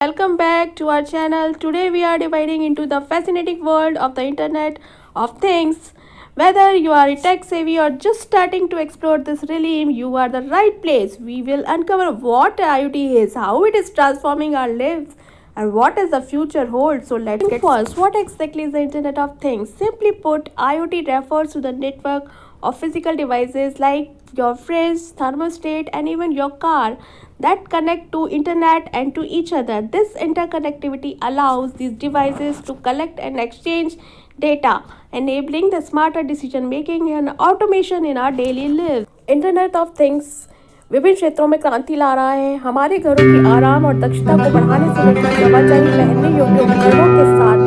Welcome back to our channel. Today we are dividing into the fascinating world of the Internet of Things. Whether you are tech savvy or just starting to explore this realm, you are the right place. We will uncover what IoT is, how it is transforming our lives, and what does the future hold. So let's get first. What exactly is the Internet of Things? Simply put, IoT refers to the network of physical devices like your fridge, thermostat, and even your car that connect to internet and to each other. This interconnectivity allows these devices to collect and exchange data, enabling the smarter decision making and automation in our daily lives. Internet of things विभिन्न क्षेत्रों में क्रांति ला रहा है। हमारे घरों की आराम और दक्षता को बढ़ाने से लेकर नवाचारी पहनने योग्य उपकरणों के साथ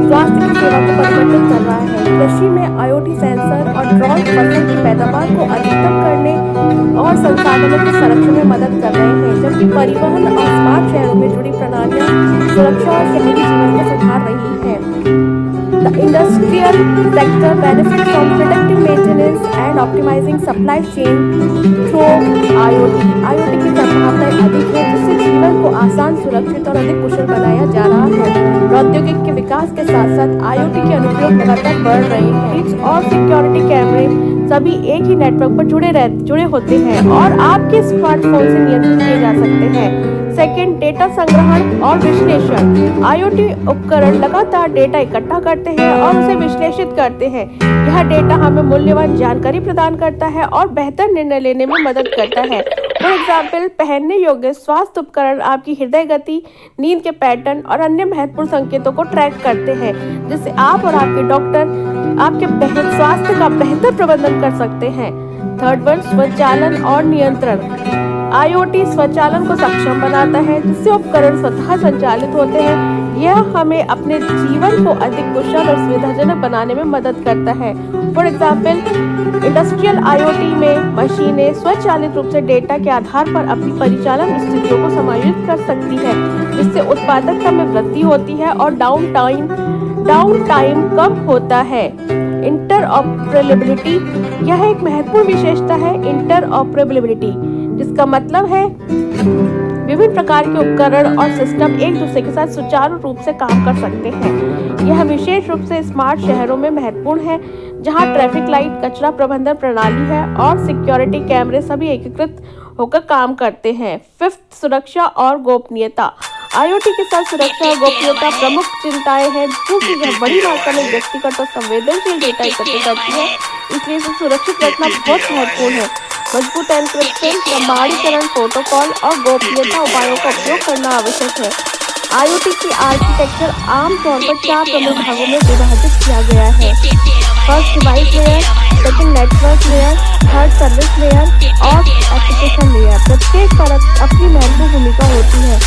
स्वास्थ्य की सेवा को परिवर्तित कर रहा है। कृषि में IoT सेंसर और ड्रोन फसल की पैदावार को अधिकतम करने और संसाधनों के संरक्षण में मदद कर रहे हैं, जबकि परिवहन और स्मार्ट शहरों में जुड़ी प्रणालियां सुरक्षा और शहरी जीवन को सुधार रही है। The industrial sector benefits from predictive maintenance and optimizing supply chain through IoT. IoT की संभावनाएं अधिक है, जिससे जीवन को आसान, सुरक्षित और अधिक कुशल बनाया जा रहा है। प्रौद्योगिकी के विकास के साथ साथ IoT के अनुप्रयोग लगातार बढ़ रहे हैं और सिक्योरिटी कैमरे सभी एक ही नेटवर्क पर जुड़े होते हैं और आपके स्मार्टफोन से नियंत्रित किए जा सकते हैं। सेकेंड, डेटा संग्रहण और विश्लेषण। IoT उपकरण लगातार डेटा इकट्ठा करते हैं और उसे विश्लेषित करते हैं। यह डेटा हमें मूल्यवान जानकारी प्रदान करता है और बेहतर निर्णय लेने में मदद करता है। फॉर एग्जाम्पल, पहनने योग्य स्वास्थ्य उपकरण आपकी हृदय गति, नींद के पैटर्न और अन्य महत्वपूर्ण संकेतों को ट्रैक करते हैं, जिससे आप और आपके डॉक्टर आपके स्वास्थ्य का बेहतर प्रबंधन कर सकते हैं। थर्ड वन, स्वचालन और नियंत्रण। IoT स्वचालन को सक्षम बनाता है, जिससे उपकरण स्वतः संचालित होते हैं। यह हमें अपने जीवन को अधिक कुशल और सुविधाजनक बनाने में मदद करता है। फॉर एग्जाम्पल, इंडस्ट्रियल IoT में मशीनें स्वचालित रूप से डेटा के आधार पर अपनी परिचालन स्थितियों को समायोजित कर सकती है, जिससे उत्पादकता में वृद्धि होती है और डाउन टाइम कम होता है। इंटरऑपरेबिलिटी, यह एक महत्वपूर्ण विशेषता है। इंटरऑपरेबिलिटी जिसका मतलब है विभिन्न प्रकार के उपकरण और सिस्टम एक दूसरे के साथ सुचारू रूप से काम कर सकते हैं। यह विशेष रूप से स्मार्ट शहरों में महत्वपूर्ण है, जहां ट्रैफिक लाइट, कचरा प्रबंधन प्रणाली है और सिक्योरिटी कैमरे सभी एकीकृत होकर काम करते हैं। फिफ्थ, सुरक्षा और गोपनीयता। IoT के साथ सुरक्षा और गोपनीयता प्रमुख चिंताएं हैं, क्योंकि यह बड़ी मात्रा में व्यक्तिगत और संवेदनशील डेटा एकत्र करती है, इसलिए इसे सुरक्षित रखना बहुत महत्वपूर्ण है। मजबूत एन्क्रिप्शन, प्रमाणीकरण प्रोटोकॉल और गोपनीयता उपायों का उपयोग करना आवश्यक है। IoT की आर्किटेक्चर आमतौर पर 4 प्रमुख भागों में विभाजित किया गया है। First, device layer, second, network layer, third, service layer और एप्लीकेशन लेयर। प्रत्येक परत अपनी महत्वपूर्ण भूमिका होती है,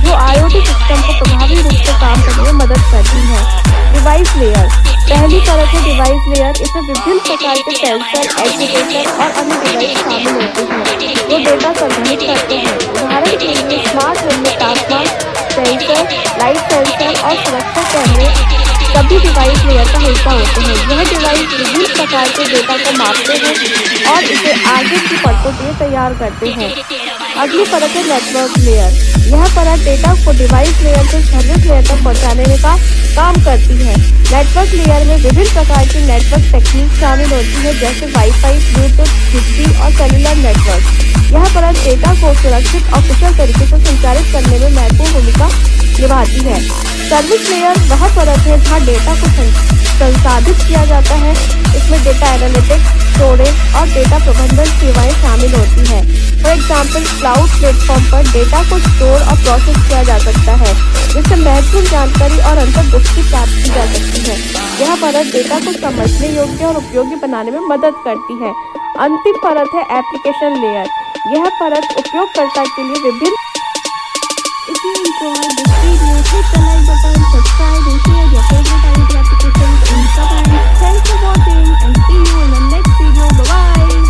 जो IoT सिस्टम को प्रभावी रूप से काम करने में मदद करती है। डिवाइस लेयर, पहली परत है डिवाइस लेयर। इसमें विभिन्न प्रकार के सेंसर, एक्चुएटर और अन्य डिवाइस शामिल होते हैं, जो डेटा संग्रहित करते हैं। उदाहरण के लिए स्मार्ट रूम में तापमान सेंसर, लाइट सेंसर और सुरक्षा कैमरे सभी डिवाइस लेयर का हिस्सा होते हैं। यह डिवाइस विभिन्न प्रकार के डेटा को मापते हैं और इसे आगे की परतों के लिए तैयार करते हैं। अगली परत है नेटवर्क लेयर। यह परत डेटा को डिवाइस लेयर से सर्विस लेयर तक पहुंचाने का काम करती है। नेटवर्क लेयर में विभिन्न प्रकार की नेटवर्क टेक्निक शामिल होती है, जैसे वाईफाई, ब्लूटूथ, ZigBee और सेलुलर नेटवर्क। यह परत डेटा को सुरक्षित और कुशल तरीके से संचारित करने में महत्वपूर्ण भूमिका निभाती है। सर्विस लेयर वह परत है जहां डेटा को संसाधित किया जाता है। इसमें डेटा एनालिटिक्स, स्टोरेज और डेटा प्रबंधन सेवाएं शामिल होती हैं। फॉर एग्जाम्पल, क्लाउड प्लेटफॉर्म पर डेटा को स्टोर और प्रोसेस किया जा सकता है, जिससे महत्वपूर्ण जानकारी और अंतर्दृष्टि प्राप्त की जा सकती है। यह परत डेटा को समझने योग्य और उपयोगी बनाने में मदद करती है। अंतिम परत है एप्लीकेशन लेयर। यह परत उपयोगकर्ता के लिए विभिन्न If you enjoyed this video, hit the like button, subscribe and share your favorite IoT applications in comments. Thanks for watching and see you in the next video. Bye bye.